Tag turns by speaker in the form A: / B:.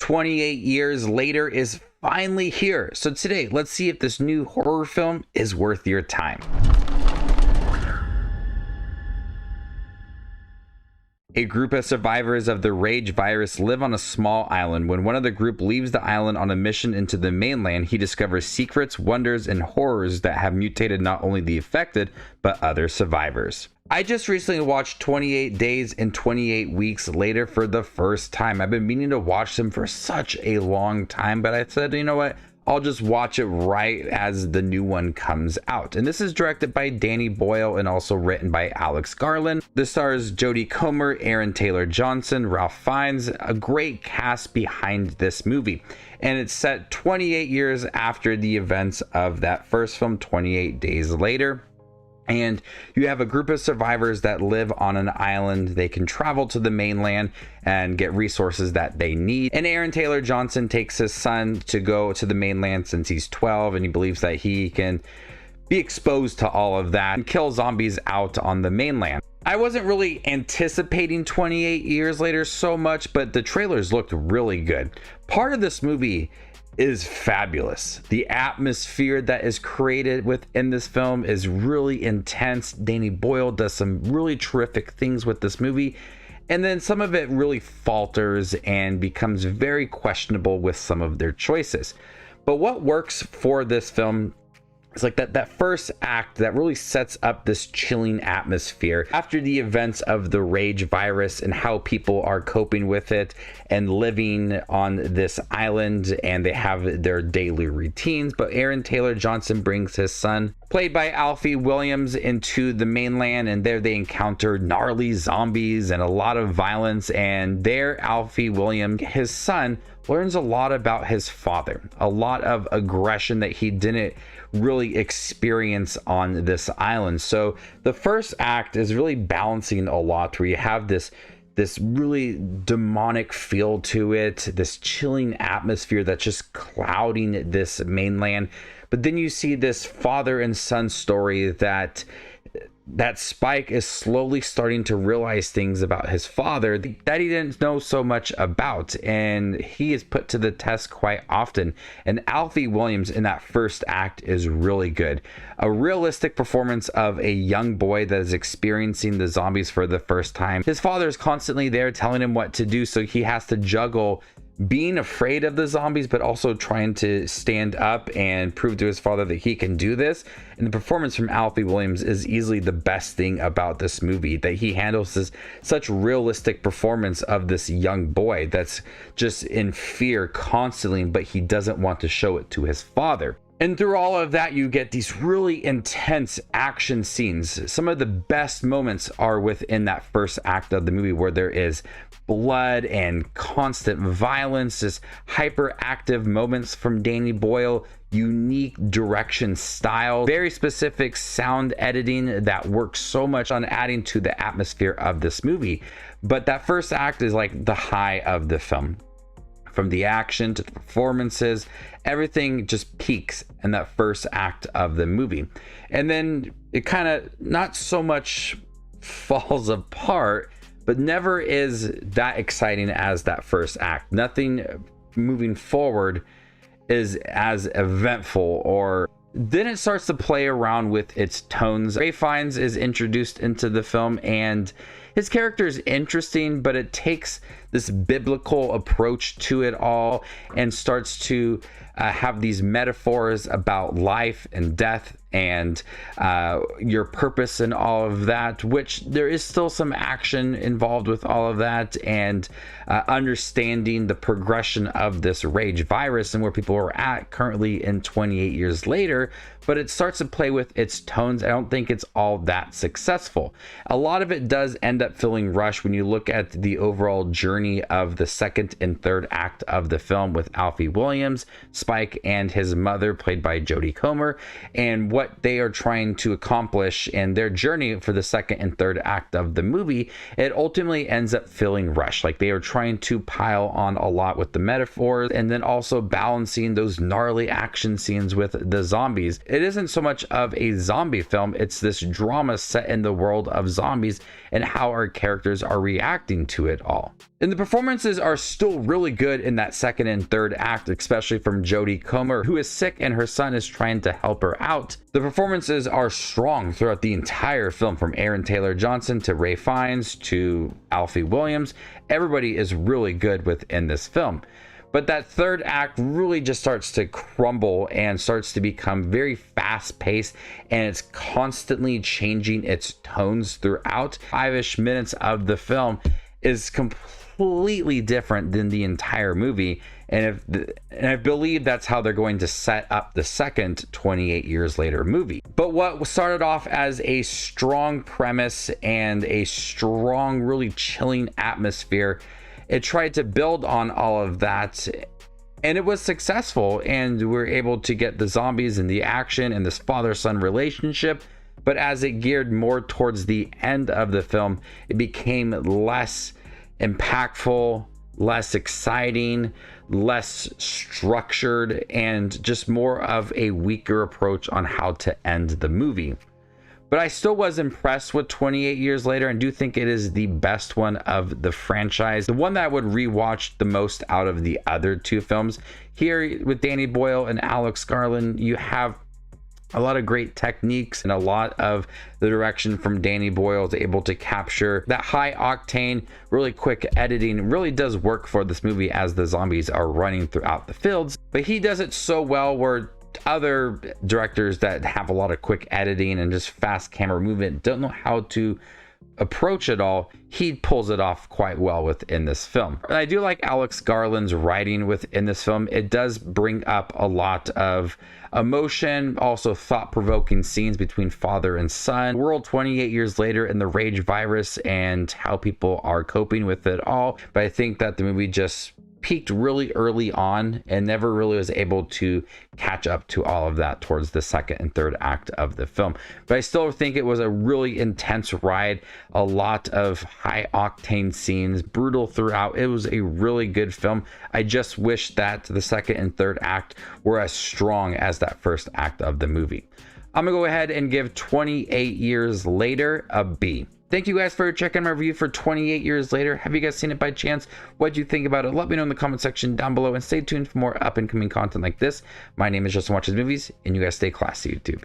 A: 28 years later is finally here. So today, let's see if this new horror film is worth your time. A group of survivors of the rage virus live on a small island. When one of the group leaves the island on a mission into the mainland, he discovers secrets, wonders, and horrors that have mutated not only the affected, but other survivors. I just recently watched 28 Days and 28 Weeks Later for the first time. I've been meaning to watch them for such a long time, but I said, you know what? I'll just watch it right as the new one comes out. And this is directed by Danny Boyle and also written by Alex Garland. This stars Jodie Comer, Aaron Taylor Johnson, Ralph Fiennes, a great cast behind this movie. And it's set 28 years after the events of that first film, 28 Days Later. And you have a group of survivors that live on an island. They can travel to the mainland and get resources that they need. And Aaron Taylor Johnson takes his son to go to the mainland since he's 12, and he believes that he can be exposed to all of that and kill zombies out on the mainland. I wasn't really anticipating 28 years later so much, but the trailers looked really good. Part of this movie is fabulous. The atmosphere that is created within this film is really intense. Danny Boyle does some really terrific things with this movie, and then some of it really falters and becomes very questionable with some of their choices. But what works for this film is like that first act that really sets up this chilling atmosphere after the events of the rage virus and how people are coping with it and living on this island, and they have their daily routines. But Aaron Taylor Johnson brings his son, played by Alfie Williams, into the mainland, and there they encounter gnarly zombies and a lot of violence. And there Alfie Williams, his son, learns a lot about his father, a lot of aggression that he didn't really experience on this island. So the first act is really balancing a lot, where you have this really demonic feel to it, this chilling atmosphere that's just clouding this mainland. But then you see this father and son story that Spike is slowly starting to realize things about his father that he didn't know so much about, and he is put to the test quite often. And Alfie Williams in that first act is really good. A realistic performance of a young boy that is experiencing the zombies for the first time. His father is constantly there telling him what to do, so he has to juggle being afraid of the zombies but also trying to stand up and prove to his father that he can do this. And the performance from Alfie Williams is easily the best thing about this movie, that he handles this such realistic performance of this young boy that's just in fear constantly, but he doesn't want to show it to his father. And through all of that, you get these really intense action scenes. Some of the best moments are within that first act of the movie, where there is blood and constant violence, this hyperactive moments from Danny Boyle, unique direction style, very specific sound editing that works so much on adding to the atmosphere of this movie. But that first act is like the high of the film. From the action to the performances, everything just peaks in that first act of the movie. And then it kind of not so much falls apart, but never is that exciting as that first act. Nothing moving forward is as eventful, or then it starts to play around with its tones. Ray Fiennes is introduced into the film, and his character is interesting, but it takes this biblical approach to it all and starts to have these metaphors about life and death and your purpose and all of that, which there is still some action involved with all of that, and understanding the progression of this rage virus and where people are at currently in 28 years later. But it starts to play with its tones. I don't think it's all that successful. A lot of it does end up feeling rushed when you look at the overall journey of the second and third act of the film, with Alfie Williams, Spike, and his mother, played by Jodie Comer, and what they are trying to accomplish in their journey for the second and third act of the movie. It ultimately ends up feeling rushed, like they are trying to pile on a lot with the metaphors, and then also balancing those gnarly action scenes with the zombies. It isn't so much of a zombie film, it's this drama set in the world of zombies and how our characters are reacting to it all. And the performances are still really good in that second and third act, especially from Jodie Comer, who is sick and her son is trying to help her out. The performances are strong throughout the entire film, from Aaron Taylor Johnson to Ralph Fiennes to Alfie Williams. Everybody is really good within this film. But that third act really just starts to crumble and starts to become very fast paced, and it's constantly changing its tones throughout. 5-ish minutes of the film is completely different than the entire movie. And I believe that's how they're going to set up the second 28 years later movie. But what started off as a strong premise and a strong, really chilling atmosphere, it tried to build on all of that, and it was successful, and we were able to get the zombies and the action and this father-son relationship. But as it geared more towards the end of the film, it became less impactful, less exciting, less structured, and just more of a weaker approach on how to end the movie. But I still was impressed with 28 Years Later and do think it is the best one of the franchise. The one that I would rewatch the most out of the other two films. Here with Danny Boyle and Alex Garland, you have a lot of great techniques, and a lot of the direction from Danny Boyle is able to capture that high octane, really quick editing. Really does work for this movie as the zombies are running throughout the fields. But he does it so well, where other directors that have a lot of quick editing and just fast camera movement don't know how to approach it all. He pulls it off quite well within this film. And I do like Alex Garland's writing within this film. It does bring up a lot of emotion, also thought-provoking scenes between father and son, world 28 years later, and the rage virus and how people are coping with it all. But I think that the movie just peaked really early on and never really was able to catch up to all of that towards the second and third act of the film. But I still think it was a really intense ride, a lot of high octane scenes, brutal throughout. It was a really good film. I just wish that the second and third act were as strong as that first act of the movie. I'm gonna go ahead and give 28 Years Later a B. Thank you guys for checking my review for 28 Years Later. Have you guys seen it by chance? What do you think about it? Let me know in the comment section down below, and stay tuned for more up and coming content like this. My name is Justin Watches Movies, and you guys stay classy, YouTube.